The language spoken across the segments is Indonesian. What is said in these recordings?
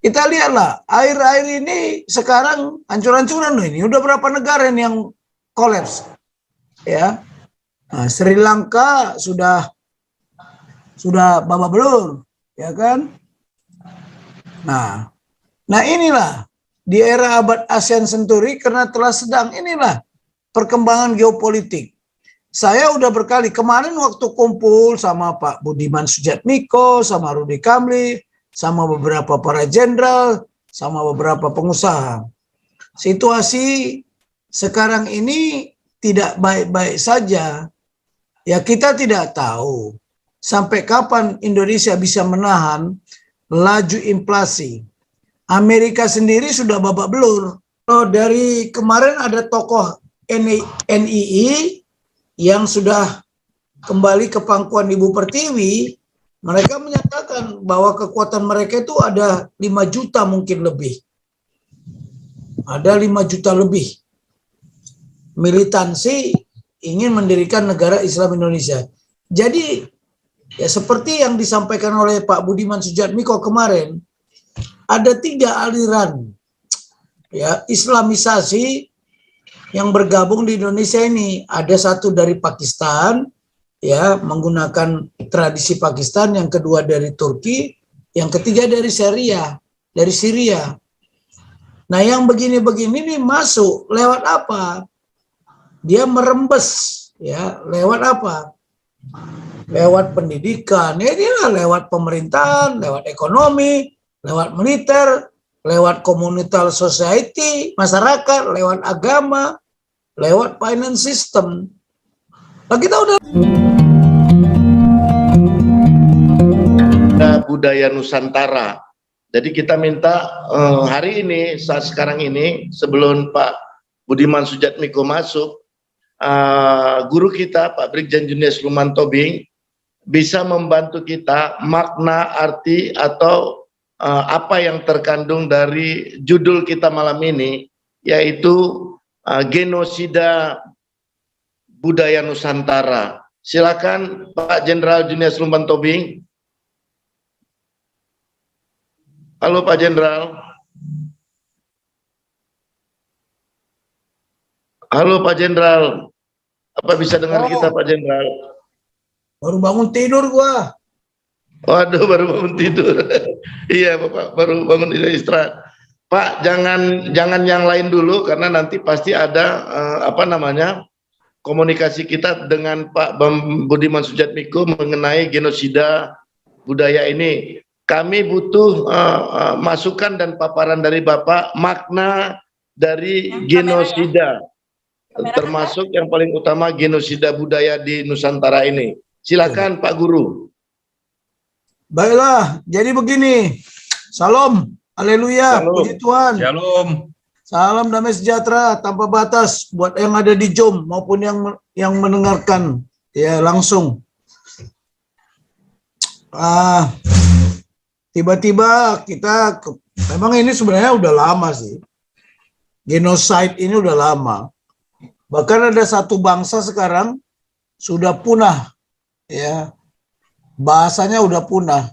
Kita lihatlah, air-air ini sekarang hancur-hancuran loh ini. Udah berapa negara ini yang kolaps? Ya, nah, Sri Lanka sudah babak belur, ya kan? Nah inilah di era abad ASEAN Century karena telah sedang inilah perkembangan geopolitik. Saya udah berkali kemarin waktu kumpul sama Pak Budiman Sujatmiko, sama Rudy Kamli, sama beberapa para jenderal, sama beberapa pengusaha. Situasi sekarang ini tidak baik-baik saja. Ya kita tidak tahu sampai kapan Indonesia bisa menahan laju inflasi. Amerika sendiri sudah babak belur. Dari kemarin ada tokoh NII yang sudah kembali ke pangkuan Ibu Pertiwi. Mereka menyatakan bahwa kekuatan mereka itu ada 5 juta mungkin lebih. Ada 5 juta lebih. Militansi ingin mendirikan negara Islam Indonesia. Jadi ya seperti yang disampaikan oleh Pak Budiman Sujatmiko kemarin, ada 3 aliran ya Islamisasi yang bergabung di Indonesia ini. Ada satu dari Pakistan, ya menggunakan tradisi Pakistan, yang kedua dari Turki, yang ketiga dari Syria. Nah yang begini-begini nih masuk lewat apa? Dia merembes, ya lewat apa? Lewat pendidikan, ya dia lewat pemerintahan, lewat ekonomi, lewat militer, lewat komunitas society, masyarakat, lewat agama, lewat finance system. Nah, kita udah budaya Nusantara. Jadi kita minta hari ini, saat sekarang ini, sebelum Pak Budiman Sujatmiko masuk, guru kita Pak Brigjen Junius Luman Tobing bisa membantu kita makna, arti, atau apa yang terkandung dari judul kita malam ini, yaitu genosida budaya Nusantara. Silakan Pak Jenderal Junius Luman Tobing. Halo Pak Jenderal. Halo Pak Jenderal. Apa bisa dengar kita Pak Jenderal? Baru bangun tidur gua. Waduh, baru bangun tidur. Iya Bapak, baru bangun tidur istirahat. Pak, jangan yang lain dulu karena nanti pasti ada komunikasi kita dengan Pak Budiman Sujatmiko mengenai genosida budaya ini. Kami butuh masukan dan paparan dari Bapak makna dari genosida, termasuk yang paling utama genosida budaya di Nusantara ini. Silakan Pak Guru. Baiklah, jadi begini. Salam, haleluya, puji Tuhan. Shalom. Salam damai sejahtera tanpa batas buat yang ada di Zoom maupun yang mendengarkan ya langsung. Tiba-tiba kita memang ini sebenarnya udah lama sih. Genocide ini udah lama. Bahkan ada satu bangsa sekarang sudah punah, ya bahasanya udah punah.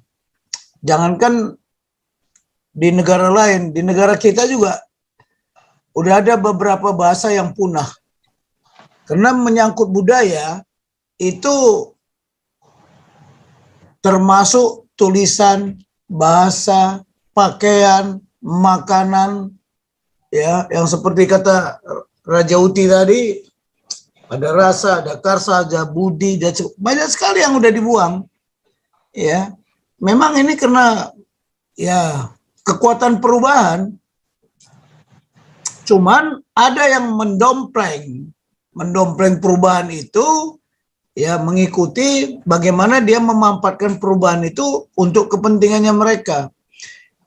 Jangankan di negara lain, di negara kita juga udah ada beberapa bahasa yang punah. Karena menyangkut budaya itu termasuk tulisan, bahasa, pakaian, makanan, ya yang seperti kata Raja Uti tadi, ada rasa, ada karsa, ada budi, dan banyak sekali yang udah dibuang. Ya, memang ini karena ya kekuatan perubahan. Cuman ada yang mendompleng perubahan itu, ya mengikuti bagaimana dia memanfaatkan perubahan itu untuk kepentingannya mereka.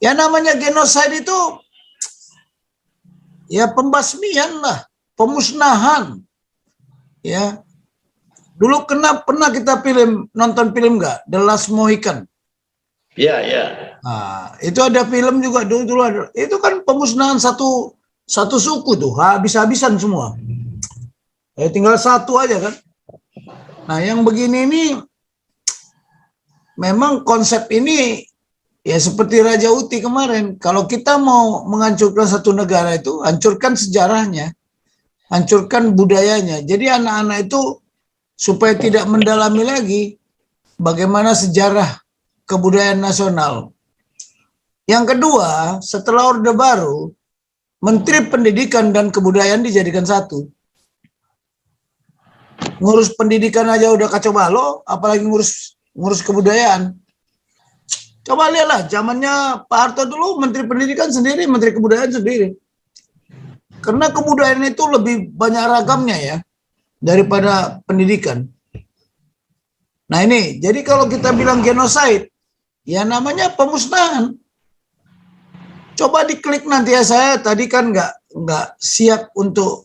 Ya namanya genosida itu ya pembasmian lah, pemusnahan. Ya. Dulu pernah kita nonton film nggak? The Last Mohican. Iya, iya. Nah, itu ada film juga dulu ada. Itu kan pemusnahan satu suku tuh, habis-habisan semua. Ya tinggal satu aja kan. Nah, yang begini ini memang konsep ini Ya seperti Raja Uti kemarin, kalau kita mau menghancurkan satu negara itu, hancurkan sejarahnya, hancurkan budayanya. Jadi anak-anak itu supaya tidak mendalami lagi bagaimana sejarah kebudayaan nasional. Yang kedua, setelah Orde Baru, Menteri Pendidikan dan Kebudayaan dijadikan satu. Ngurus pendidikan aja udah kacau balau, apalagi ngurus kebudayaan. Coba lihatlah, zamannya Pak Harto dulu Menteri Pendidikan sendiri, Menteri Kebudayaan sendiri. Karena kebudayaan itu lebih banyak ragamnya ya daripada pendidikan. Nah ini, jadi kalau kita bilang genocide, ya namanya pemusnahan. Coba diklik nanti ya, saya tadi kan nggak siap untuk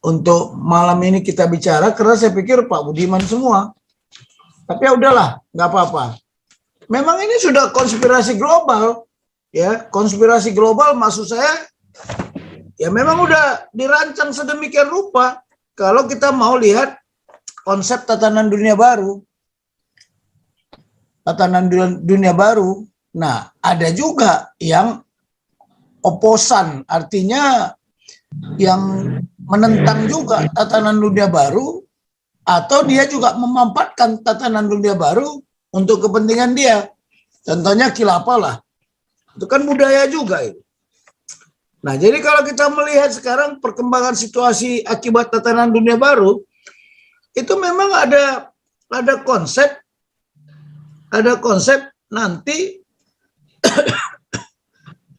untuk malam ini kita bicara karena saya pikir Pak Budiman semua. Tapi ya udahlah, nggak apa-apa. Memang ini sudah konspirasi global, ya konspirasi global maksud saya, ya memang udah dirancang sedemikian rupa. Kalau kita mau lihat konsep tatanan dunia baru, nah ada juga yang oposan, artinya yang menentang juga tatanan dunia baru, atau dia juga memanfaatkan tatanan dunia baru untuk kepentingan dia. Contohnya khilafah lah. Itu kan budaya juga itu. Nah, jadi kalau kita melihat sekarang perkembangan situasi akibat tatanan dunia baru, itu memang ada konsep nanti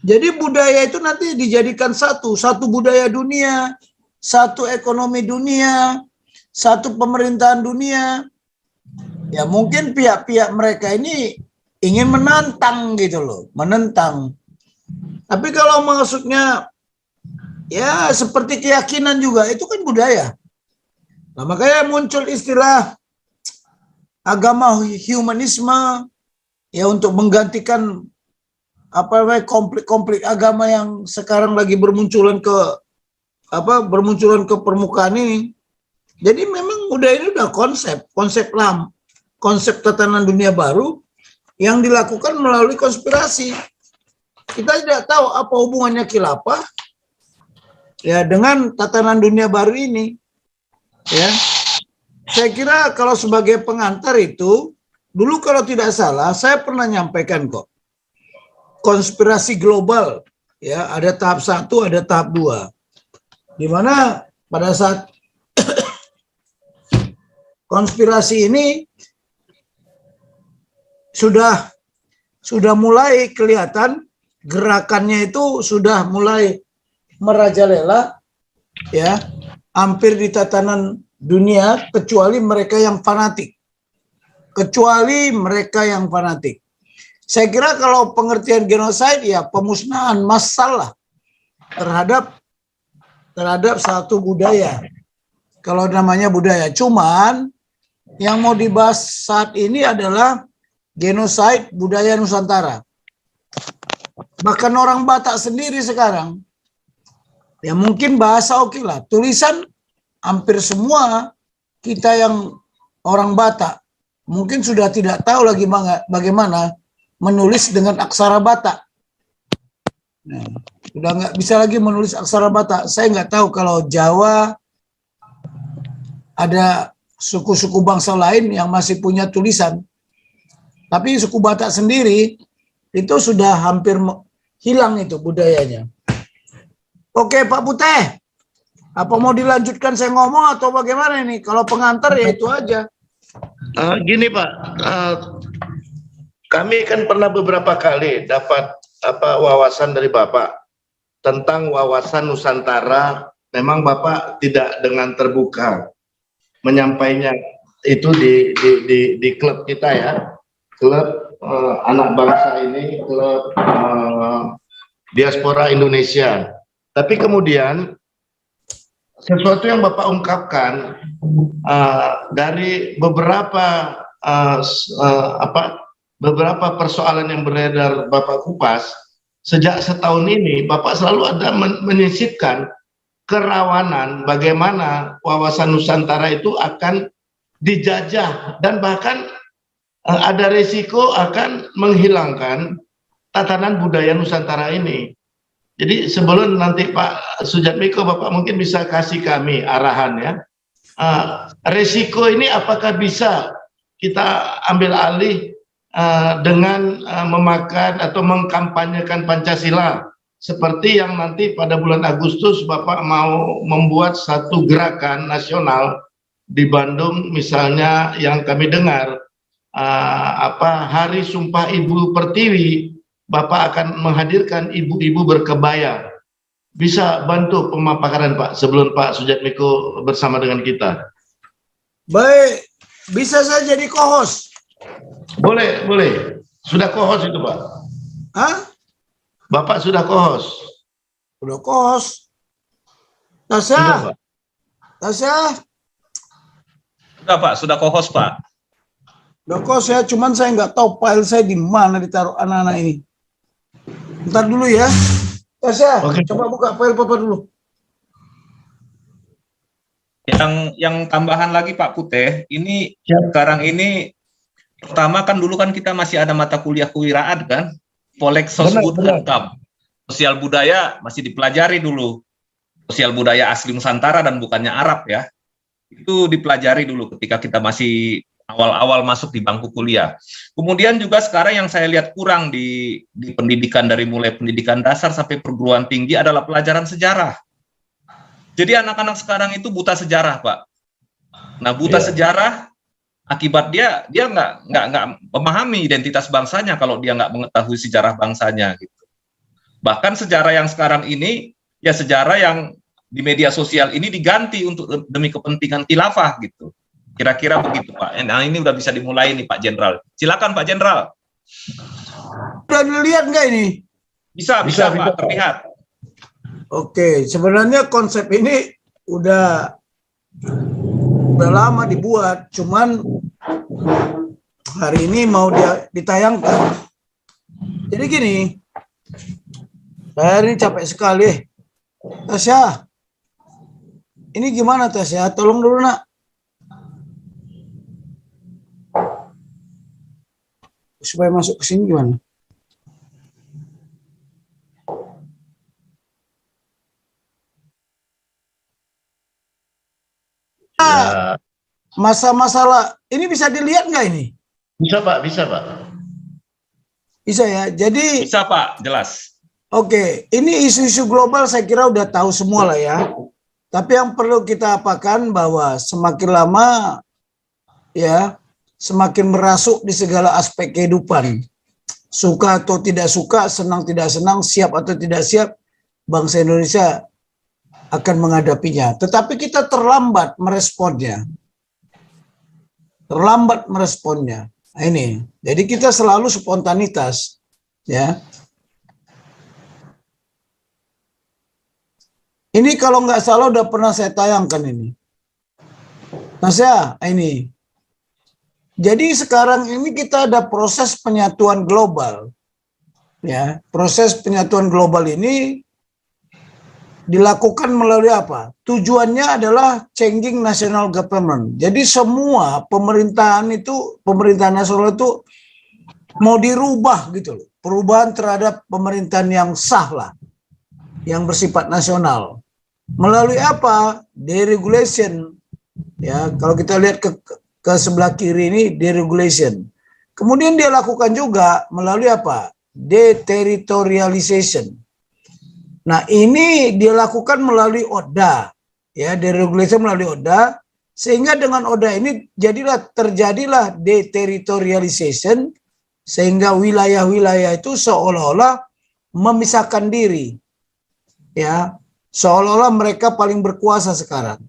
jadi budaya itu nanti dijadikan satu budaya dunia, satu ekonomi dunia, satu pemerintahan dunia. Ya mungkin pihak-pihak mereka ini ingin menantang gitu loh, menentang. Tapi kalau maksudnya ya seperti keyakinan juga, itu kan budaya. Nah, makanya muncul istilah agama humanisme ya untuk menggantikan konflik-konflik agama yang sekarang lagi bermunculan ke permukaan ini. Jadi memang ini udah konsep lama, konsep tatanan dunia baru yang dilakukan melalui konspirasi. Kita tidak tahu apa hubungannya khilafah ya dengan tatanan dunia baru ini. Ya, saya kira kalau sebagai pengantar itu, dulu kalau tidak salah saya pernah nyampaikan kok, konspirasi global ya ada tahap 1, ada tahap 2, di mana pada saat konspirasi ini sudah mulai kelihatan gerakannya, itu sudah mulai merajalela ya, hampir di tatanan dunia kecuali mereka yang fanatik. Saya kira kalau pengertian genocide ya pemusnahan massal terhadap satu budaya. Kalau namanya budaya, cuman yang mau dibahas saat ini adalah genosida budaya Nusantara. Bahkan orang Batak sendiri sekarang, ya mungkin bahasa oke lah, tulisan hampir semua kita yang orang Batak mungkin sudah tidak tahu lagi bagaimana menulis dengan aksara Batak. Nah, sudah nggak bisa lagi menulis aksara Batak. Saya nggak tahu kalau Jawa ada suku-suku bangsa lain yang masih punya tulisan. Tapi suku Batak sendiri itu sudah hampir hilang itu budayanya. Oke Pak Puteh, apa mau dilanjutkan saya ngomong atau bagaimana ini? Kalau pengantar ya itu aja. Gini Pak, kami kan pernah beberapa kali dapat wawasan dari Bapak tentang wawasan Nusantara. Memang Bapak tidak dengan terbuka menyampaikan itu di klub kita ya, klub anak bangsa ini, klub diaspora Indonesia. Tapi kemudian sesuatu yang Bapak ungkapkan dari beberapa persoalan yang beredar Bapak kupas, sejak setahun ini Bapak selalu ada menyisipkan kerawanan bagaimana wawasan Nusantara itu akan dijajah dan bahkan ada resiko akan menghilangkan tatanan budaya Nusantara ini. Jadi sebelum nanti Pak Sujatmiko, Bapak mungkin bisa kasih kami arahan ya. Resiko ini apakah bisa kita ambil alih dengan memakan atau mengkampanyekan Pancasila, seperti yang nanti pada bulan Agustus Bapak mau membuat satu gerakan nasional di Bandung misalnya, yang kami dengar Hari Sumpah Ibu Pertiwi, Bapak akan menghadirkan ibu-ibu berkebaya. Bisa bantu pemaparan Pak sebelum Pak Sujatmiko bersama dengan kita. Baik, bisa saya jadi co-host? Boleh, boleh. Sudah co-host itu Pak? Hah? Bapak sudah co-host? Udah co-host. Sudah, Pak. Tasya. Sudah Pak, sudah co-host Pak. Udah co-host ya, cuman saya nggak tahu file saya di mana ditaruh anak-anak ini. Ntar dulu ya. Tasya, coba buka file Papa dulu. Yang tambahan lagi Pak Putih, ini sekarang ini pertama kan dulu kan kita masih ada mata kuliah kewiraan kan, Polek Sosbud Hankam. Sosial budaya masih dipelajari dulu. Sosial budaya asli Nusantara dan bukannya Arab ya. Itu dipelajari dulu ketika kita masih awal-awal masuk di bangku kuliah. Kemudian juga sekarang yang saya lihat kurang di pendidikan, dari mulai pendidikan dasar sampai perguruan tinggi, adalah pelajaran sejarah. Jadi anak-anak sekarang itu buta sejarah, Pak. Nah, buta sejarah akibat dia nggak memahami identitas bangsanya kalau dia nggak mengetahui sejarah bangsanya gitu. Bahkan sejarah yang sekarang ini ya sejarah yang di media sosial ini diganti untuk demi kepentingan khilafah gitu. Kira-kira begitu Pak. Nah ini udah bisa dimulai nih Pak Jenderal. Silakan Pak Jenderal. Udah dilihat nggak ini? Bisa Pak, terlihat. Oke, sebenarnya konsep ini udah lama dibuat, cuman hari ini mau ditayangkan. Jadi gini, saya ini capek sekali. Tasya, ini gimana Tasya? Tolong dulu nak. Supaya masuk ke sini gimana? Masalah ini bisa dilihat nggak ini? Bisa Pak, bisa Pak. Bisa ya. Jadi bisa Pak, jelas. Oke, ini isu-isu global saya kira udah tahu semua lah ya. Tapi yang perlu kita apakan bahwa semakin lama ya semakin merasuk di segala aspek kehidupan. Suka atau tidak suka, senang tidak senang, siap atau tidak siap, bangsa Indonesia akan menghadapinya. Tetapi kita terlambat meresponnya. Nah, ini. Jadi kita selalu spontanitas, ya. Ini kalau nggak salah udah pernah saya tayangkan ini. Tasya, ini. Jadi sekarang ini kita ada proses penyatuan global. Ya, proses penyatuan global ini dilakukan melalui apa? Tujuannya adalah changing national government. Jadi semua pemerintahan nasional itu mau dirubah gitu loh. Perubahan terhadap pemerintahan yang sah lah, yang bersifat nasional. Melalui apa? Deregulation. Ya, kalau kita lihat ke sebelah kiri ini deregulation. Kemudian dia lakukan juga melalui apa? Deterritorialization. Nah, ini dia lakukan melalui ODA. Ya, deregulation melalui ODA, sehingga dengan ODA ini terjadilah deterritorialization, sehingga wilayah-wilayah itu seolah-olah memisahkan diri. Ya, seolah-olah mereka paling berkuasa sekarang.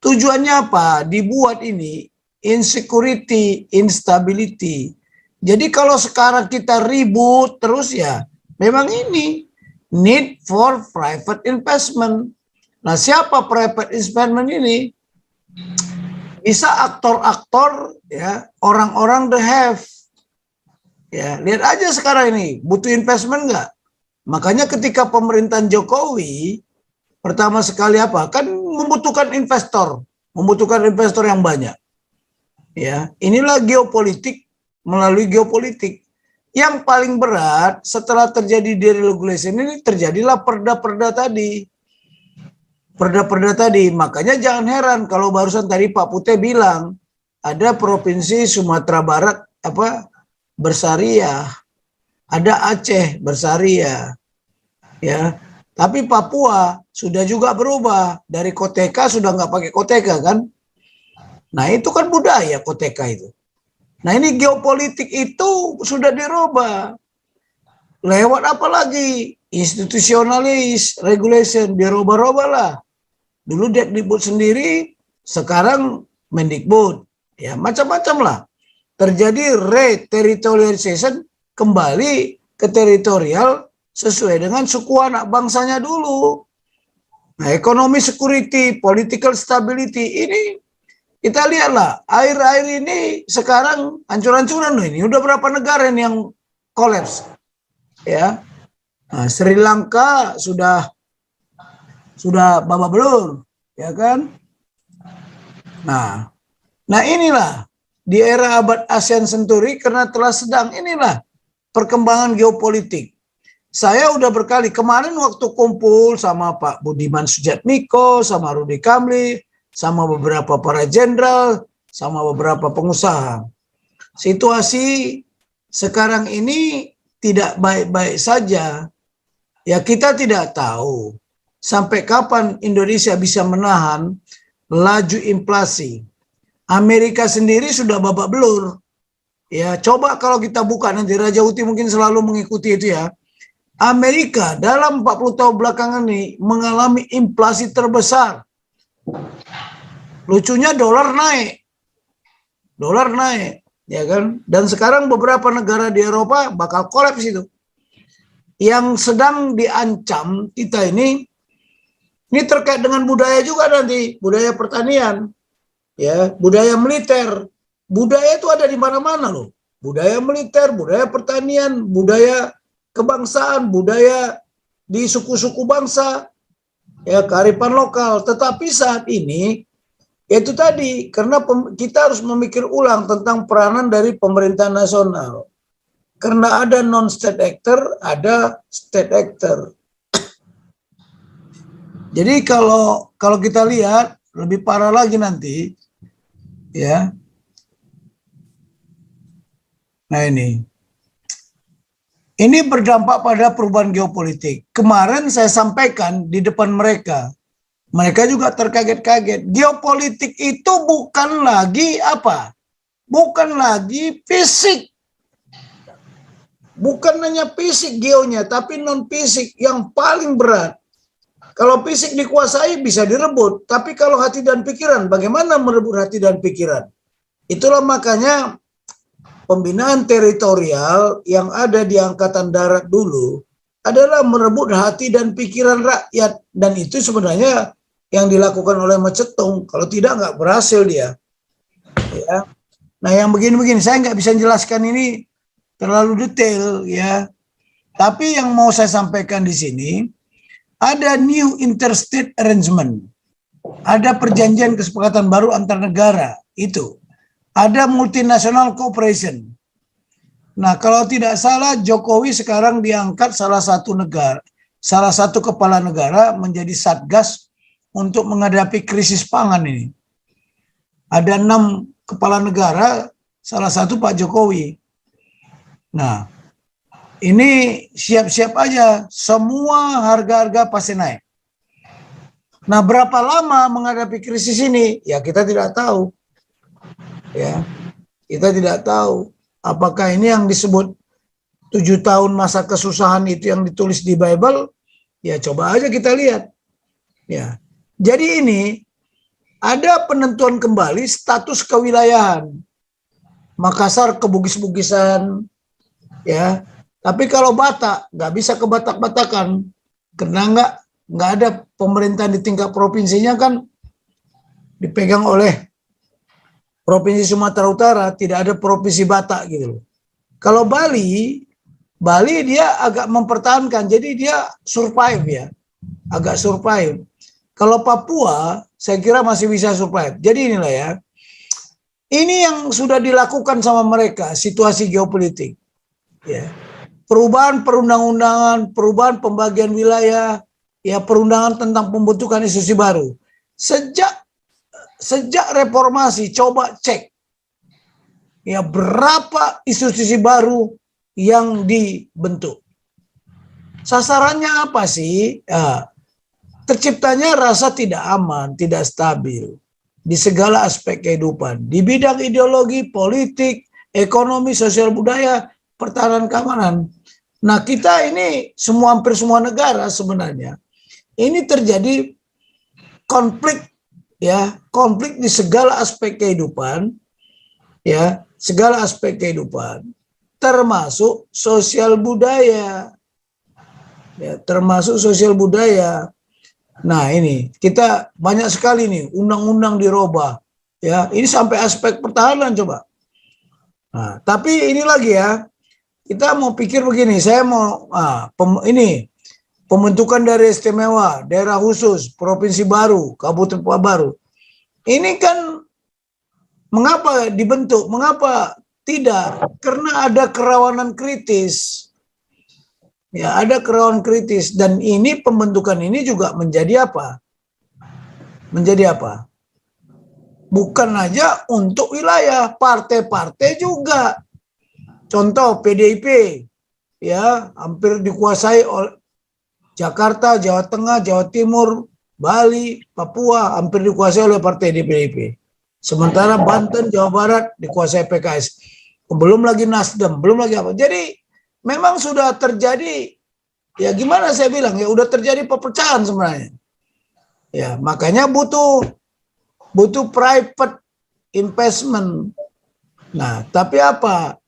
Tujuannya apa? Dibuat ini insecurity, instability. Jadi kalau sekarang kita ribut terus ya, memang ini need for private investment. Nah, siapa private investment ini? Bisa aktor-aktor, ya, orang-orang the have. Ya, lihat aja sekarang ini, butuh investment nggak? Makanya ketika pemerintahan Jokowi pertama sekali apa? Kan membutuhkan investor yang banyak. Ya, inilah geopolitik melalui geopolitik. Yang paling berat setelah terjadi deregulation ini terjadilah perda-perda tadi. Perda-perda tadi, makanya jangan heran kalau barusan tadi Pak Putih bilang ada provinsi Sumatera Barat bersyariah, ada Aceh bersyariah, ya. Tapi Papua sudah juga berubah dari koteka sudah nggak pakai koteka kan? Nah itu kan budaya koteka itu. Nah ini geopolitik itu sudah dirubah. Lewat apa lagi? Institusionalis, regulation, dirubah-rubah lah. Dulu Dikbud sendiri, sekarang Mendikbud. Ya macam-macam lah. Terjadi reterritorialization, kembali ke teritorial sesuai dengan suku anak bangsanya dulu. Nah ekonomi security, political stability ini kita lihatlah, air-air ini sekarang hancur-hancuran loh ini. Udah berapa negara ini yang kolaps? Ya, nah, Sri Lanka sudah babak belur, ya kan? Nah inilah di era abad ASEAN Century karena telah sedang inilah perkembangan geopolitik. Saya udah berkali kemarin waktu kumpul sama Pak Budiman Sujatmiko, sama Rudy Kamli, sama beberapa para jenderal, sama beberapa pengusaha. Situasi sekarang ini tidak baik-baik saja. Ya kita tidak tahu sampai kapan Indonesia bisa menahan laju inflasi. Amerika sendiri sudah babak belur. Ya coba kalau kita buka nanti Raja Uti mungkin selalu mengikuti itu ya. Amerika dalam 40 tahun belakangan ini mengalami inflasi terbesar. Lucunya dolar naik, ya kan? Dan sekarang beberapa negara di Eropa bakal kolaps itu. Yang sedang diancam kita ini terkait dengan budaya juga nanti, budaya pertanian, ya, budaya militer. Budaya itu ada di mana-mana loh. Budaya militer, budaya pertanian, budaya kebangsaan, budaya di suku-suku bangsa, ya kearifan lokal. Tetapi saat ini itu tadi karena kita harus memikir ulang tentang peranan dari pemerintah nasional. Karena ada non-state actor, ada state actor. Jadi kalau kita lihat lebih parah lagi nanti, ya. Nah ini berdampak pada perubahan geopolitik. Kemarin saya sampaikan di depan mereka. Mereka juga terkaget-kaget. Geopolitik itu bukan lagi apa? Bukan lagi fisik. Bukan hanya fisik geonya, tapi non-fisik yang paling berat. Kalau fisik dikuasai bisa direbut. Tapi kalau hati dan pikiran, bagaimana merebut hati dan pikiran? Itulah makanya pembinaan teritorial yang ada di Angkatan Darat dulu adalah merebut hati dan pikiran rakyat. Dan itu sebenarnya yang dilakukan oleh Mao Zedong. Kalau tidak nggak berhasil dia. Ya. Nah yang begini-begini saya nggak bisa jelaskan ini terlalu detail ya. Tapi yang mau saya sampaikan di sini ada new interstate arrangement. Ada perjanjian kesepakatan baru antar negara itu. Ada multinational cooperation. Nah, kalau tidak salah Jokowi sekarang diangkat salah satu kepala negara menjadi satgas untuk menghadapi krisis pangan ini. Ada 6 kepala negara, salah satu Pak Jokowi. Nah, ini siap-siap aja, semua harga-harga pasti naik. Nah, berapa lama menghadapi krisis ini? Ya kita tidak tahu. Ya, kita tidak tahu apakah ini yang disebut 7 tahun masa kesusahan itu yang ditulis di Bible. Ya coba aja kita lihat. Ya, jadi ini ada penentuan kembali status kewilayahan. Makassar ke Bugis-Bugisan, ya. Tapi kalau Batak nggak bisa ke Batak-Batakan karena nggak ada pemerintahan di tingkat provinsinya kan dipegang oleh Provinsi Sumatera Utara, tidak ada Provinsi Batak gitu loh. Kalau Bali dia agak mempertahankan, jadi dia survive ya, agak survive. Kalau Papua, saya kira masih bisa survive. Jadi inilah ya, Ini yang sudah dilakukan sama mereka, situasi geopolitik. Ya. Perubahan perundang-undangan, perubahan pembagian wilayah, ya perundangan tentang pembentukan institusi baru. Sejak reformasi, coba cek ya berapa institusi baru yang dibentuk. Sasarannya apa sih? Ya, terciptanya rasa tidak aman, tidak stabil di segala aspek kehidupan. Di bidang ideologi, politik, ekonomi, sosial budaya, pertahanan keamanan. Nah, kita ini hampir semua negara sebenarnya ini terjadi konflik ya, konflik di segala aspek kehidupan ya, segala aspek kehidupan termasuk sosial budaya. Ya, termasuk sosial budaya. Nah, ini kita banyak sekali nih undang-undang dirubah. Ya, ini sampai aspek pertahanan coba. Nah, tapi ini lagi ya. Kita mau pikir begini, saya mau ini pembentukan daerah istimewa, daerah khusus, provinsi baru, kabupaten baru. Ini kan mengapa dibentuk? Mengapa tidak? Karena ada kerawanan kritis. Ya, ada kerawanan kritis dan ini pembentukan ini juga menjadi apa? Menjadi apa? Bukan aja untuk wilayah, partai-partai juga. Contoh PDIP ya, hampir dikuasai oleh Jakarta, Jawa Tengah, Jawa Timur, Bali, Papua hampir dikuasai oleh partai di PDIP. Sementara Banten, Jawa Barat dikuasai PKS. Belum lagi Nasdem, belum lagi apa. Jadi memang sudah terjadi, ya gimana saya bilang, ya udah terjadi perpecahan sebenarnya. Ya, makanya butuh private investment. Nah, tapi apa?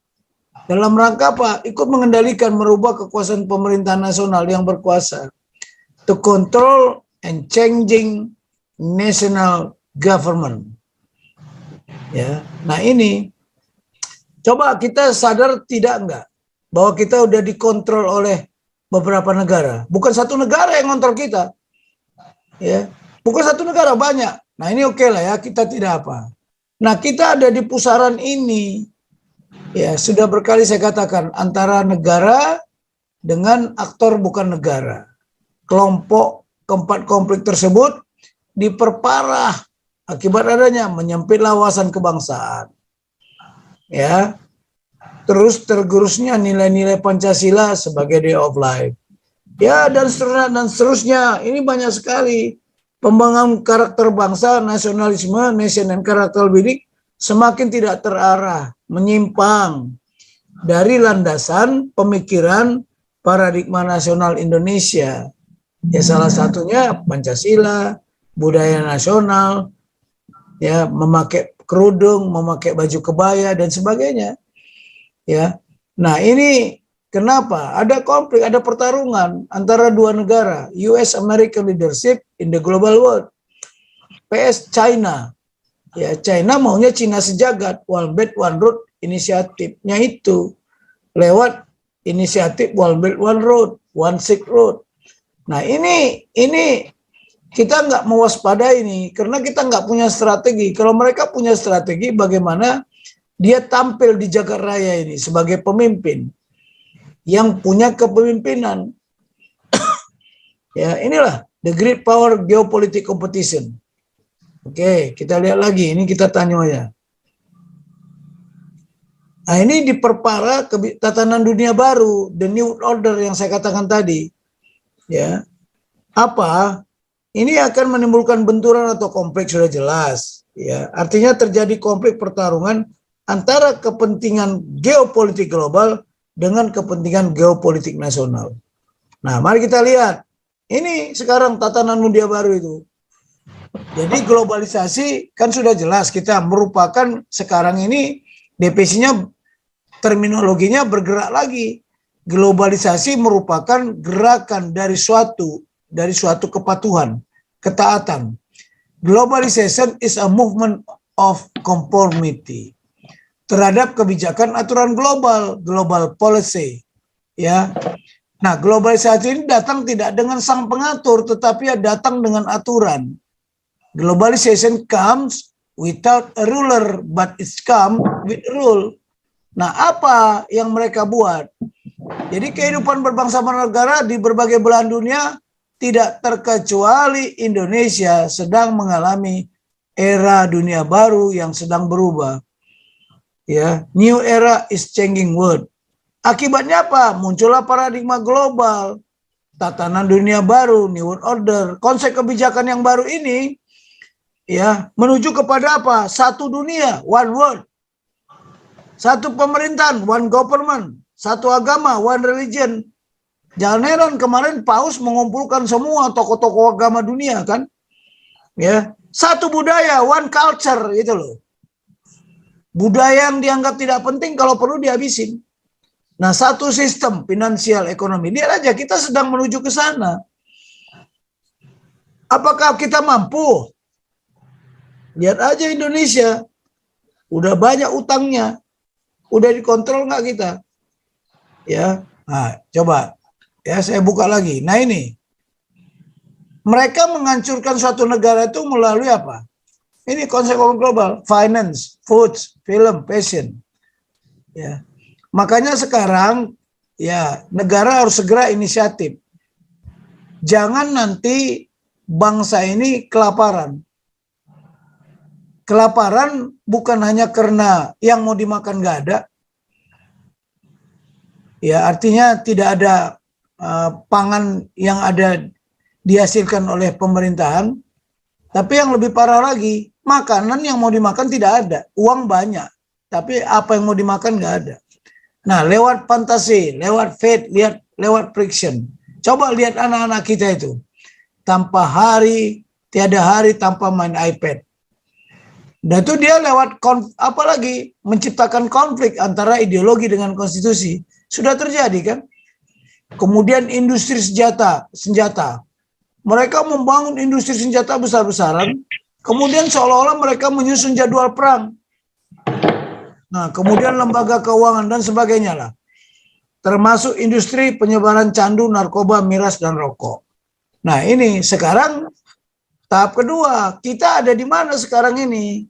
Dalam rangka apa? Ikut mengendalikan, merubah kekuasaan pemerintah nasional yang berkuasa. To control and changing national government. Ya, nah ini coba kita sadar tidak enggak bahwa kita udah dikontrol oleh beberapa negara. Bukan satu negara yang kontrol kita. Ya, bukan satu negara, banyak. Nah, ini oke lah ya, kita tidak apa. Nah, kita ada di pusaran ini. Ya, sudah berkali saya katakan antara negara dengan aktor bukan negara. Kelompok keempat konflik tersebut diperparah akibat adanya menyempitlah wawasan kebangsaan. Ya. Terus tergerusnya nilai-nilai Pancasila sebagai way of life. Ya, dan seterusnya dan seterusnya. Ini banyak sekali pembangunan karakter bangsa, nasionalisme, nation and karakter bidik semakin tidak terarah, menyimpang dari landasan pemikiran paradigma nasional Indonesia. Ya, salah satunya Pancasila, budaya nasional, ya, memakai kerudung, memakai baju kebaya dan sebagainya. Ya. Nah, ini kenapa ada konflik, ada pertarungan antara dua negara, US American leadership in the global world, PS China. Ya, China maunya Cina sejagat, One Belt One Road inisiatifnya itu lewat inisiatif One Belt One Road, One Silk Road. Nah, ini kita nggak mewaspadai ini karena kita nggak punya strategi. Kalau mereka punya strategi, bagaimana dia tampil di jagat raya ini sebagai pemimpin yang punya kepemimpinan. Ya, inilah the great power geopolitik competition. Oke, kita lihat lagi. Ini kita tanya aja. Nah, ini diperparah tatanan dunia baru, the new order yang saya katakan tadi. Ya, apa? Ini akan menimbulkan benturan atau konflik sudah jelas. Ya, artinya terjadi konflik pertarungan antara kepentingan geopolitik global dengan kepentingan geopolitik nasional. Nah, mari kita lihat. Ini sekarang tatanan dunia baru itu. Jadi globalisasi kan sudah jelas kita merupakan sekarang ini definisinya terminologinya bergerak lagi. Globalisasi merupakan gerakan dari suatu kepatuhan, ketaatan. Globalization is a movement of conformity terhadap kebijakan aturan global policy. Ya. Nah, globalisasi ini datang tidak dengan sang pengatur, tetapi datang dengan aturan. Globalization comes without a ruler, but it's come with a rule. Nah, apa yang mereka buat? Jadi kehidupan berbangsa bernegara di berbagai belahan dunia, tidak terkecuali Indonesia, sedang mengalami era dunia baru yang sedang berubah. Ya, new era is changing world. Akibatnya apa? Muncullah paradigma global, tatanan dunia baru, new world order. Konsep kebijakan yang baru ini ya menuju kepada apa? Satu dunia, one world. Satu pemerintahan, one government. Satu agama, one religion. Jangan heran kemarin Paus mengumpulkan semua tokoh-tokoh agama dunia kan. Ya, satu budaya, one culture gitu loh. Budaya yang dianggap tidak penting kalau perlu dihabisin. Nah, satu sistem finansial ekonomi. Lihat aja kita sedang menuju ke sana. Apakah kita mampu? Lihat aja Indonesia. Udah banyak utangnya. Udah dikontrol nggak kita? Ya, nah, coba. Ya, saya buka lagi. Nah ini. Mereka menghancurkan suatu negara itu melalui apa? Ini konsep global. Finance, foods, film, fashion. Ya. Makanya sekarang ya negara harus segera inisiatif. Jangan nanti bangsa ini kelaparan. Kelaparan bukan hanya karena yang mau dimakan nggak ada. Ya artinya tidak ada pangan yang ada dihasilkan oleh pemerintahan. Tapi yang lebih parah lagi, makanan yang mau dimakan tidak ada. Uang banyak, tapi apa yang mau dimakan nggak ada. Nah, lewat fantasi, lewat faith, lewat friction. Coba lihat anak-anak kita itu. Tanpa hari, tiada hari tanpa main iPad. Dan itu dia lewat apalagi menciptakan konflik antara ideologi dengan konstitusi. Sudah terjadi kan? Kemudian industri senjata. Mereka membangun industri senjata besar-besaran. Kemudian seolah-olah mereka menyusun jadwal perang. Nah, kemudian lembaga keuangan dan sebagainya lah. Termasuk industri penyebaran candu, narkoba, miras, dan rokok. Nah, ini sekarang tahap kedua. Kita ada di mana sekarang ini?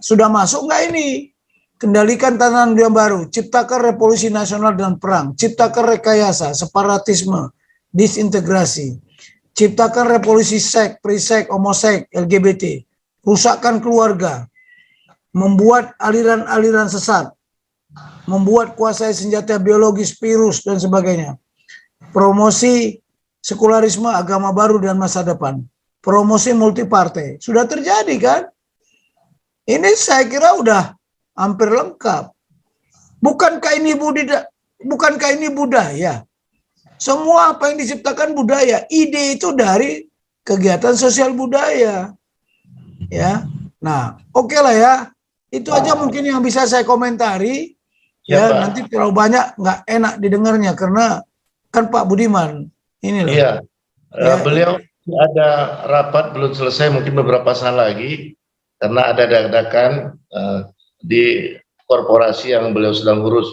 Sudah masuk nggak ini? Kendalikan tatanan dunia baru. Ciptakan revolusi nasional dan perang. Ciptakan rekayasa, separatisme, disintegrasi. Ciptakan revolusi seks, pre-seks, homoseks, LGBT. Rusakkan keluarga. Membuat aliran-aliran sesat, membuat kuasai senjata biologis, virus, dan sebagainya. Promosi sekularisme, agama baru, dan masa depan. Promosi multipartai. Sudah terjadi kan? Ini saya kira udah hampir lengkap. Bukankah ini budaya? Semua apa yang diciptakan budaya. Ide itu dari kegiatan sosial budaya. Ya. Nah, oke lah ya. Itu aja mungkin yang bisa saya komentari. Ya, nanti terlalu banyak nggak enak didengarnya karena kan Pak Budiman ini loh. Iya. Beliau ada rapat belum selesai mungkin beberapa saat lagi karena ada dadakan di korporasi yang beliau sedang urus.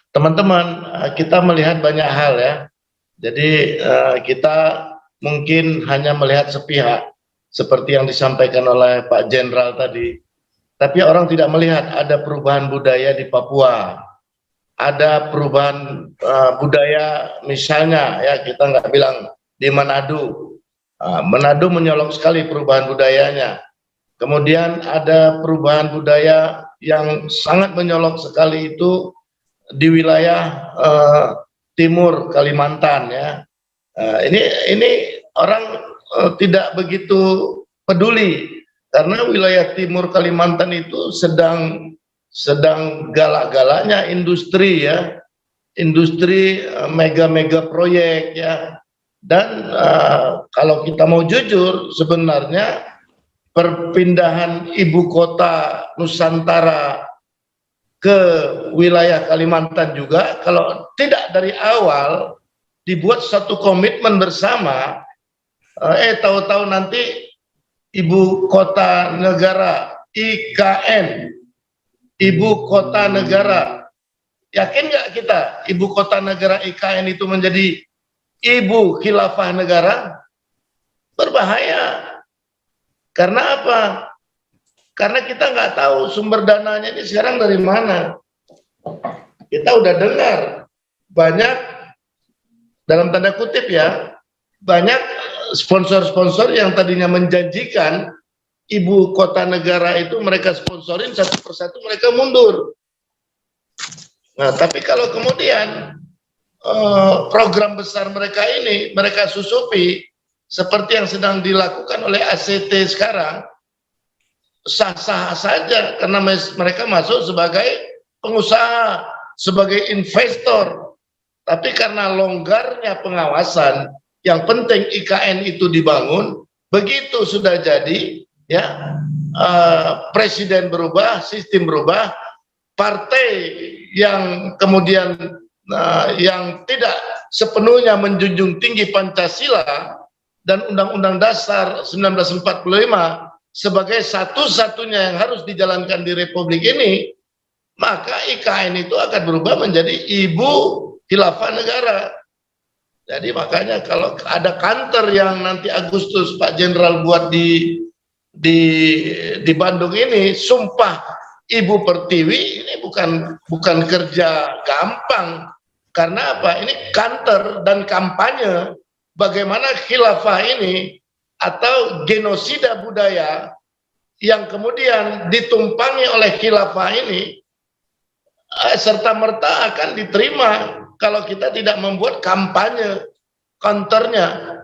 Teman-teman, kita melihat banyak hal ya. Jadi kita mungkin hanya melihat sepihak seperti yang disampaikan oleh Pak Jenderal tadi. Tapi orang tidak melihat ada perubahan budaya di Papua, ada perubahan budaya misalnya ya kita nggak bilang di Manado. Manado menyolok sekali perubahan budayanya. Kemudian ada perubahan budaya yang sangat menyolok sekali itu di wilayah timur Kalimantan ya. Ini orang tidak begitu peduli. Karena wilayah timur Kalimantan itu sedang galak-galaknya industri ya, industri mega-mega proyek ya. Dan kalau kita mau jujur sebenarnya perpindahan ibu kota Nusantara ke wilayah Kalimantan juga kalau tidak dari awal dibuat satu komitmen bersama, tahu-tahu nanti Ibu kota negara IKN, ibu kota negara. Yakin nggak kita ibu kota negara IKN itu menjadi ibu khilafah negara? Berbahaya. Karena apa? Karena kita nggak tahu sumber dananya ini sekarang dari mana. Kita udah dengar banyak, dalam tanda kutip ya, banyak sponsor-sponsor yang tadinya menjanjikan ibu kota negara itu mereka sponsorin, satu persatu mereka mundur. Nah, tapi kalau kemudian program besar mereka ini mereka susupi seperti yang sedang dilakukan oleh ACT sekarang, sah-sah saja karena mereka masuk sebagai pengusaha, sebagai investor. Tapi karena longgarnya pengawasan, yang penting IKN itu dibangun, begitu sudah jadi, ya presiden berubah, sistem berubah, partai yang kemudian yang tidak sepenuhnya menjunjung tinggi Pancasila dan Undang-Undang Dasar 1945 sebagai satu-satunya yang harus dijalankan di Republik ini, maka IKN itu akan berubah menjadi ibu khilafah negara. Jadi makanya kalau ada kantor yang nanti Agustus Pak Jenderal buat di Bandung ini, sumpah Ibu Pertiwi, ini bukan kerja gampang. Karena apa? Ini kantor dan kampanye bagaimana khilafah ini atau genosida budaya yang kemudian ditumpangi oleh khilafah ini serta merta akan diterima kalau kita tidak membuat kampanye counternya.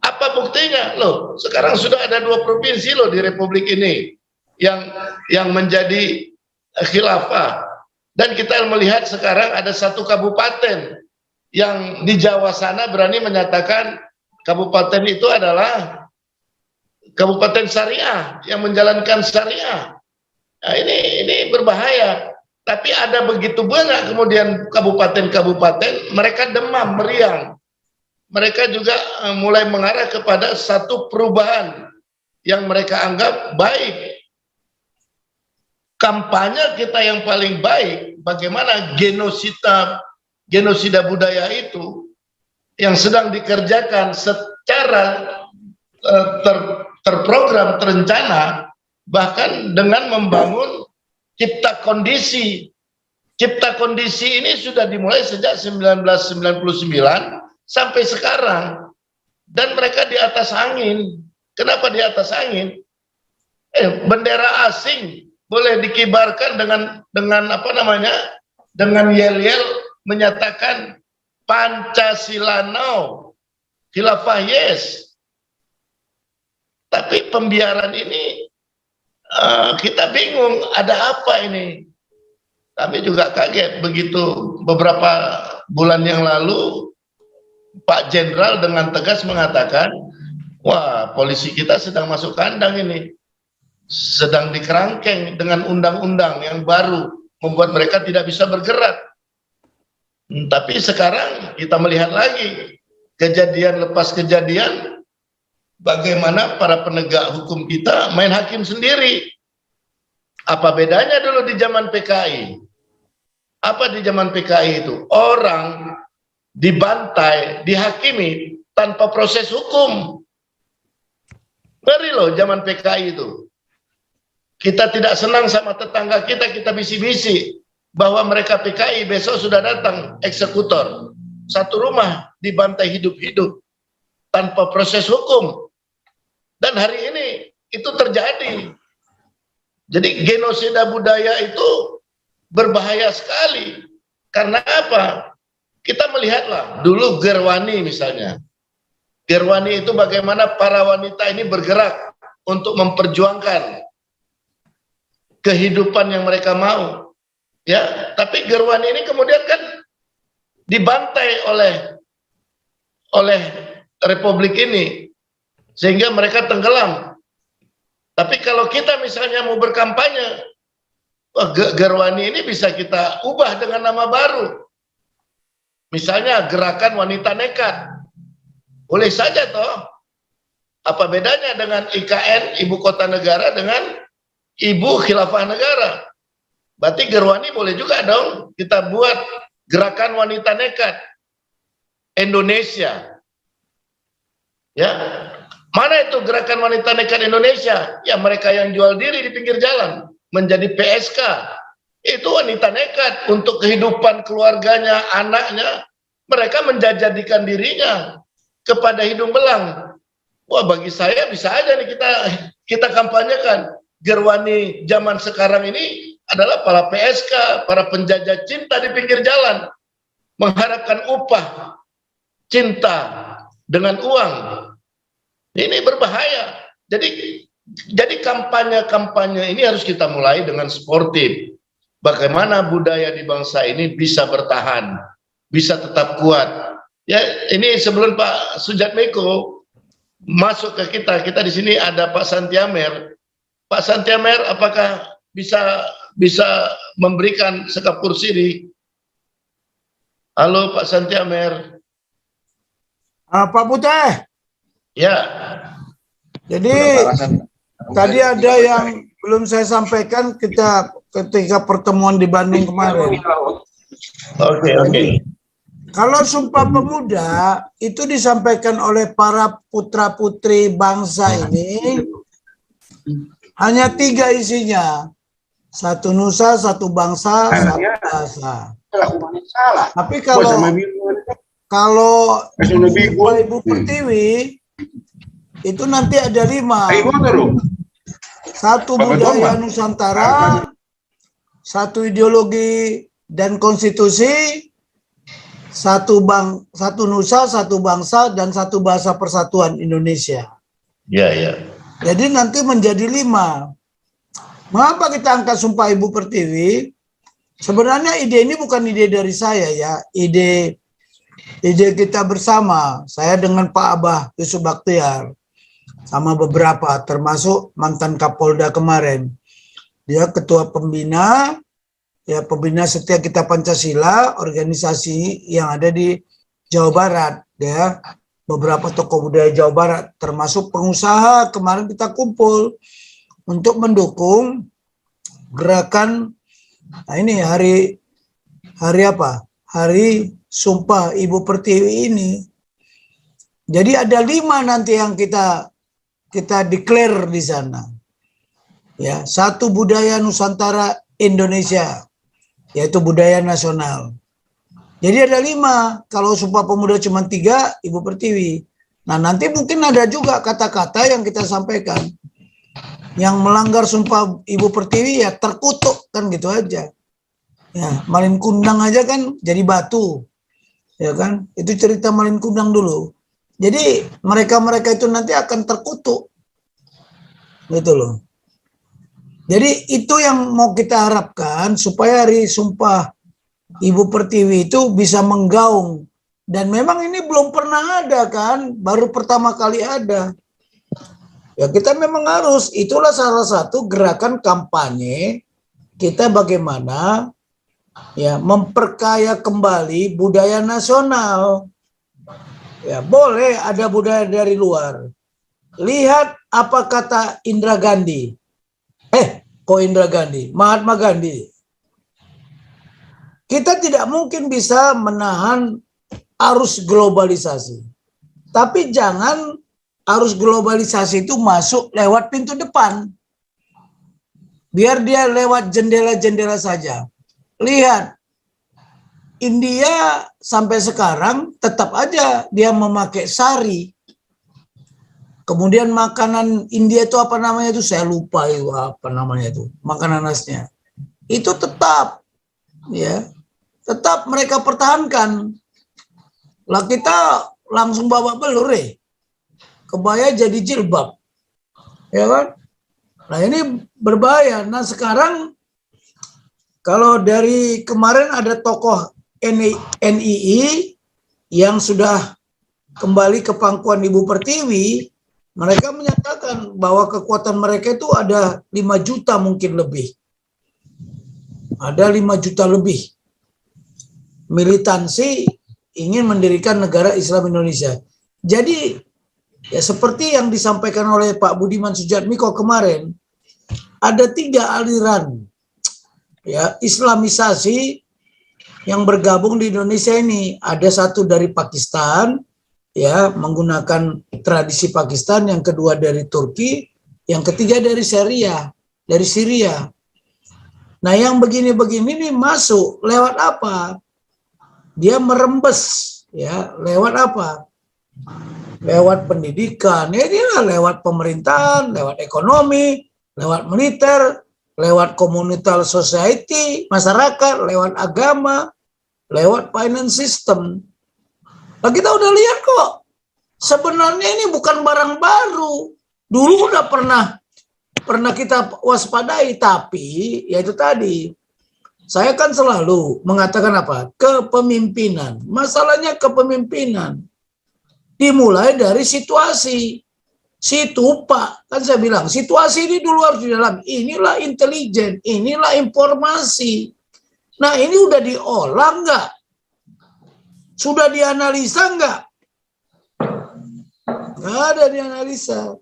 Apa buktinya? Loh, sekarang sudah ada 2 provinsi loh di Republik ini yang menjadi khilafah. Dan kita melihat sekarang ada 1 kabupaten yang di Jawa sana berani menyatakan kabupaten itu adalah kabupaten syariah yang menjalankan syariah. Nah, ini berbahaya. Tapi ada begitu banyak kemudian kabupaten-kabupaten mereka demam, meriang. Mereka juga mulai mengarah kepada satu perubahan yang mereka anggap baik. Kampanye kita yang paling baik, bagaimana genosida budaya itu yang sedang dikerjakan secara terprogram, terencana, bahkan dengan membangun cipta kondisi. Cipta kondisi ini sudah dimulai sejak 1999 sampai sekarang, dan mereka di atas angin. Kenapa di atas angin? Bendera asing boleh dikibarkan dengan apa namanya, dengan yel-yel menyatakan Pancasila now, khilafah yes. Tapi pembiaran ini kita bingung ada apa ini. Kami juga kaget begitu beberapa bulan yang lalu Pak Jenderal dengan tegas mengatakan, wah polisi kita sedang masuk kandang ini, sedang dikerangkeng dengan undang-undang yang baru membuat mereka tidak bisa bergerak. Tapi sekarang kita melihat lagi kejadian lepas kejadian, bagaimana para penegak hukum kita main hakim sendiri. Apa bedanya dulu di zaman PKI? Apa di zaman PKI itu? Orang dibantai, dihakimi tanpa proses hukum. Ngeri loh zaman PKI itu. Kita tidak senang sama tetangga kita, kita bisi-bisi bahwa mereka PKI besok sudah datang eksekutor. Satu rumah dibantai hidup-hidup tanpa proses hukum. Dan hari ini itu terjadi. Jadi genosida budaya itu berbahaya sekali. Karena apa? Kita melihatlah dulu Gerwani misalnya. Gerwani itu bagaimana para wanita ini bergerak untuk memperjuangkan kehidupan yang mereka mau. Ya, tapi Gerwani ini kemudian kan dibantai oleh Republik ini sehingga mereka tenggelam. Tapi kalau kita misalnya mau berkampanye, Gerwani ini bisa kita ubah dengan nama baru. Misalnya Gerakan Wanita Nekat. Boleh saja toh. Apa bedanya dengan IKN Ibu Kota Negara dengan Ibu Khilafah Negara? Berarti Gerwani boleh juga dong kita buat Gerakan Wanita Nekat Indonesia. Ya. Mana itu gerakan wanita nekat Indonesia? Ya mereka yang jual diri di pinggir jalan, menjadi PSK. Itu wanita nekat untuk kehidupan keluarganya, anaknya. Mereka menjadikan dirinya kepada hidung belang. Wah, bagi saya bisa aja nih kita kampanyekan. Gerwani zaman sekarang ini adalah para PSK, para penjajah cinta di pinggir jalan, mengharapkan upah cinta dengan uang. Ini berbahaya. Jadi kampanye-kampanye ini harus kita mulai dengan sportif. Bagaimana budaya di bangsa ini bisa bertahan, bisa tetap kuat. Ya, ini sebelum Pak Sujatmiko masuk ke kita di sini ada Pak Santiamer. Pak Santiamer, apakah bisa memberikan sekapur siri? Halo Pak Santiamer. Pak Puteh. Ya. Jadi tadi ada yang belum saya sampaikan ketika pertemuan di Bandung kemarin. Oke. Kalau Sumpah Pemuda itu disampaikan oleh para putra-putri bangsa ini hanya 3 isinya. 1 nusa, 1 bangsa, 1 bahasa. Tapi kalau Ibu Pertiwi itu nanti ada 5. 1 budaya Nusantara, 1 ideologi dan konstitusi, 1 nusa, 1 bangsa, dan 1 bahasa persatuan Indonesia. Ya. Jadi nanti menjadi 5. Mengapa kita angkat Sumpah Ibu Pertiwi? Sebenarnya ide ini bukan ide dari saya ya, ide kita bersama. Saya dengan Pak Abah Yusuf Bakhtiar sama beberapa, termasuk mantan Kapolda kemarin. Dia ketua pembina, ya pembina Setia Kita Pancasila, organisasi yang ada di Jawa Barat, ya. Beberapa tokoh budaya Jawa Barat, termasuk pengusaha. Kemarin kita kumpul untuk mendukung gerakan. Nah ini hari apa? Hari Sumpah Ibu Pertiwi ini. Jadi ada 5 nanti yang kita declare di sana. Ya, 1 budaya Nusantara Indonesia, yaitu budaya nasional. Jadi ada 5. Kalau Sumpah Pemuda cuma 3, Ibu Pertiwi. Nah nanti mungkin ada juga kata-kata yang kita sampaikan. Yang melanggar Sumpah Ibu Pertiwi ya terkutuk, kan gitu aja. Ya, Malin Kundang aja kan jadi batu. Ya kan? Itu cerita Malin Kundang dulu. Jadi mereka-mereka itu nanti akan terkutuk. Gitu loh. Jadi itu yang mau kita harapkan supaya hari Sumpah Ibu Pertiwi itu bisa menggaung. Dan memang ini belum pernah ada kan, baru pertama kali ada. Ya kita memang harus, itulah salah satu gerakan kampanye kita bagaimana ya memperkaya kembali budaya nasional. Ya boleh ada budaya dari luar. Lihat apa kata Indra Gandhi. Indra Gandhi, Mahatma Gandhi. Kita tidak mungkin bisa menahan arus globalisasi. Tapi jangan arus globalisasi itu masuk lewat pintu depan. Biar dia lewat jendela-jendela saja. Lihat, India sampai sekarang tetap aja dia memakai sari. Kemudian makanan India itu apa namanya itu? Saya lupa itu apa namanya itu. Makanan khasnya. Itu tetap ya. Tetap mereka pertahankan. Lah kita langsung bawa belur kebaya jadi jilbab. Ya kan? Nah ini berbahaya. Nah sekarang kalau dari kemarin ada tokoh NII yang sudah kembali ke pangkuan Ibu Pertiwi, mereka menyatakan bahwa kekuatan mereka itu ada 5 juta mungkin lebih. Ada 5 juta lebih. Militansi ingin mendirikan negara Islam Indonesia. Jadi ya seperti yang disampaikan oleh Pak Budiman Sujatmiko kemarin, ada 3 aliran ya Islamisasi yang bergabung di Indonesia ini. Ada 1 dari Pakistan, ya menggunakan tradisi Pakistan, yang kedua dari Turki, yang ketiga dari Syria. Nah, yang begini-begini nih masuk lewat apa? Dia merembes, ya, lewat apa? Lewat pendidikan, ya dia lewat pemerintahan, lewat ekonomi, lewat militer, lewat communal society, masyarakat, lewat agama, lewat finance system. Nah, kita udah lihat kok, sebenarnya ini bukan barang baru. Dulu udah pernah kita waspadai, tapi ya itu tadi. Saya kan selalu mengatakan apa? Kepemimpinan. Masalahnya kepemimpinan dimulai dari situasi. Situ Pak, kan saya bilang, situasi ini dulu harus di dalam. Inilah intelijen, inilah informasi. Nah, ini udah diolah nggak? Sudah dianalisa nggak? Nggak ada dianalisa.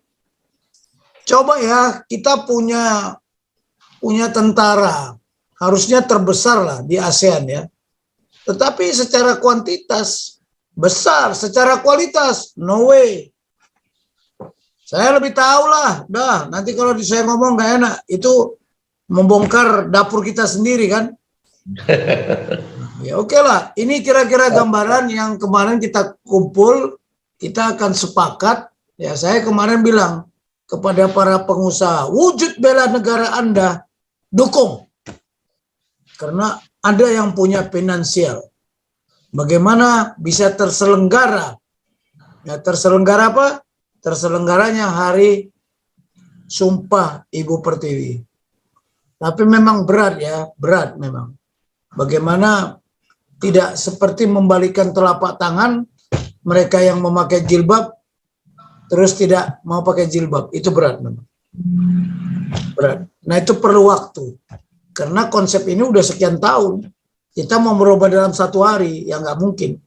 Coba ya, kita punya tentara, harusnya terbesar lah di ASEAN ya. Tetapi secara kuantitas besar, secara kualitas no way. Saya lebih tahu lah, nanti kalau saya ngomong gak enak, itu membongkar dapur kita sendiri kan. Ya oke lah, ini kira-kira gambaran yang kemarin kita kumpul, kita akan sepakat. Ya saya kemarin bilang kepada para pengusaha, wujud bela negara Anda, dukung. Karena ada yang punya finansial. Bagaimana bisa terselenggara? Ya terselenggara apa? Terselenggaranya hari Sumpah Ibu Pertiwi. Tapi memang berat ya, berat memang. Bagaimana tidak seperti membalikan telapak tangan mereka yang memakai jilbab terus tidak mau pakai jilbab, itu berat memang. Berat. Nah itu perlu waktu. Karena konsep ini udah sekian tahun. Kita mau merubah dalam 1 hari, ya nggak mungkin.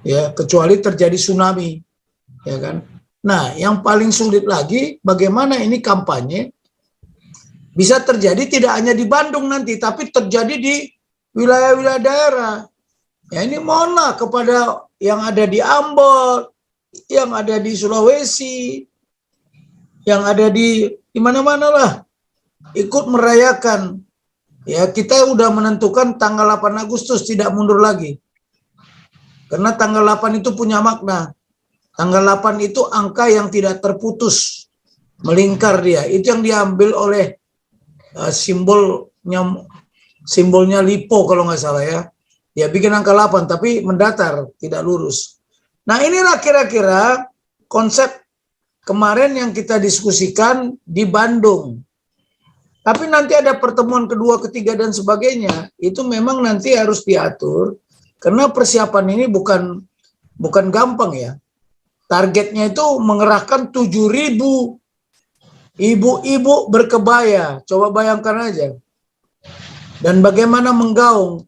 Ya, kecuali terjadi tsunami. Ya kan? Nah, yang paling sulit lagi, bagaimana ini kampanye bisa terjadi tidak hanya di Bandung nanti, tapi terjadi di wilayah-wilayah daerah. Ya ini mohonlah kepada yang ada di Ambon, yang ada di Sulawesi, yang ada di mana-mana lah, ikut merayakan. Ya kita udah menentukan tanggal 8 Agustus, tidak mundur lagi. Karena tanggal 8 itu punya makna. Tanggal 8 itu angka yang tidak terputus, melingkar dia. Itu yang diambil oleh simbolnya LiPo kalau nggak salah ya. Dia bikin angka 8 tapi mendatar, tidak lurus. Nah inilah kira-kira konsep kemarin yang kita diskusikan di Bandung. Tapi nanti ada pertemuan kedua, ketiga, dan sebagainya. Itu memang nanti harus diatur. Karena persiapan ini bukan gampang ya. Targetnya itu mengerahkan 7.000 ibu-ibu berkebaya. Coba bayangkan aja. Dan bagaimana menggaung.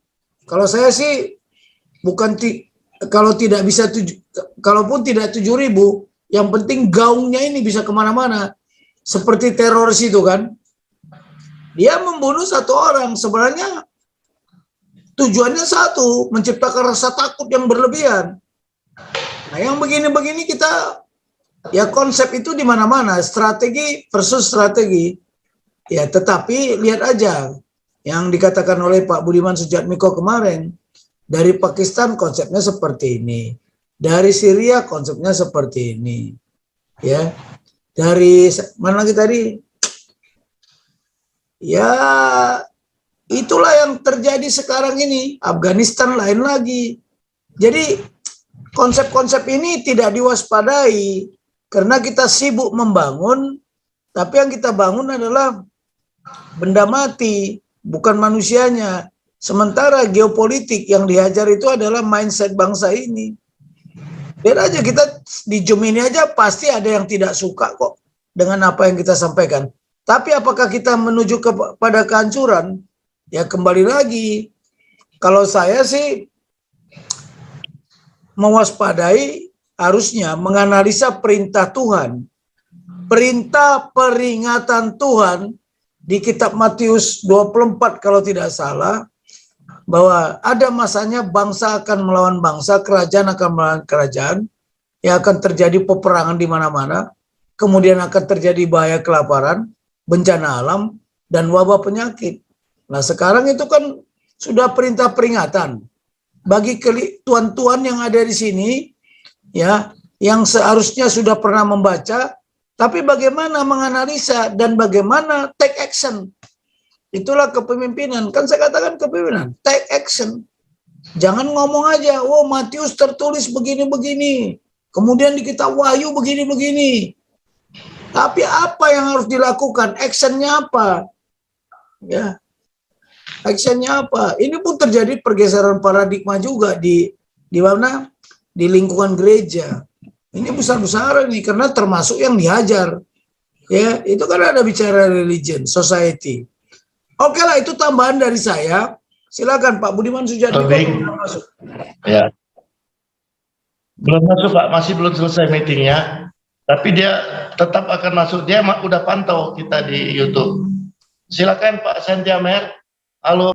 Kalau saya sih kalaupun tidak 7.000, yang penting gaungnya ini bisa kemana-mana. Seperti teroris itu kan. Dia membunuh 1 orang. Sebenarnya tujuannya satu, menciptakan rasa takut yang berlebihan. Nah, yang begini-begini kita, ya konsep itu di mana-mana, strategi versus strategi. Ya, tetapi lihat aja yang dikatakan oleh Pak Budiman Sujatmiko kemarin, dari Pakistan konsepnya seperti ini, dari Syria konsepnya seperti ini, ya, dari mana lagi tadi, ya itulah yang terjadi sekarang ini, Afghanistan lain lagi. Jadi konsep-konsep ini tidak diwaspadai karena kita sibuk membangun, tapi yang kita bangun adalah benda mati, bukan manusianya. Sementara geopolitik yang dihajar itu adalah mindset bangsa ini. Lihat aja, kita di Zoom ini aja pasti ada yang tidak suka kok dengan apa yang kita sampaikan. Tapi apakah kita menuju kepada kehancuran? Ya kembali lagi, kalau saya sih mewaspadai, harusnya menganalisa perintah Tuhan. Perintah peringatan Tuhan di kitab Matius 24 kalau tidak salah, bahwa ada masanya bangsa akan melawan bangsa, kerajaan akan melawan kerajaan, ya akan terjadi peperangan di mana-mana, kemudian akan terjadi bahaya kelaparan, bencana alam, dan wabah penyakit. Nah sekarang itu kan sudah perintah peringatan bagi tuan-tuan yang ada di sini, ya, yang seharusnya sudah pernah membaca, tapi bagaimana menganalisa dan bagaimana take action. Itulah kepemimpinan. Kan saya katakan kepemimpinan, take action. Jangan ngomong aja, oh Matius tertulis begini-begini, kemudian di kitab Wahyu begini-begini. Tapi apa yang harus dilakukan? Actionnya apa? Ya, actionnya apa? Ini pun terjadi pergeseran paradigma juga di mana? Di lingkungan gereja. Ini besar-besaran nih karena termasuk yang dihajar. Ya, itu kan ada bicara religion, society. Oke lah, itu tambahan dari saya. Silakan Pak Budiman Sujatmiko masuk. Ya. Belum masuk Pak, masih belum selesai meetingnya. Tapi dia tetap akan masuk. Dia udah pantau kita di YouTube. Silakan Pak Santiamer. Halo.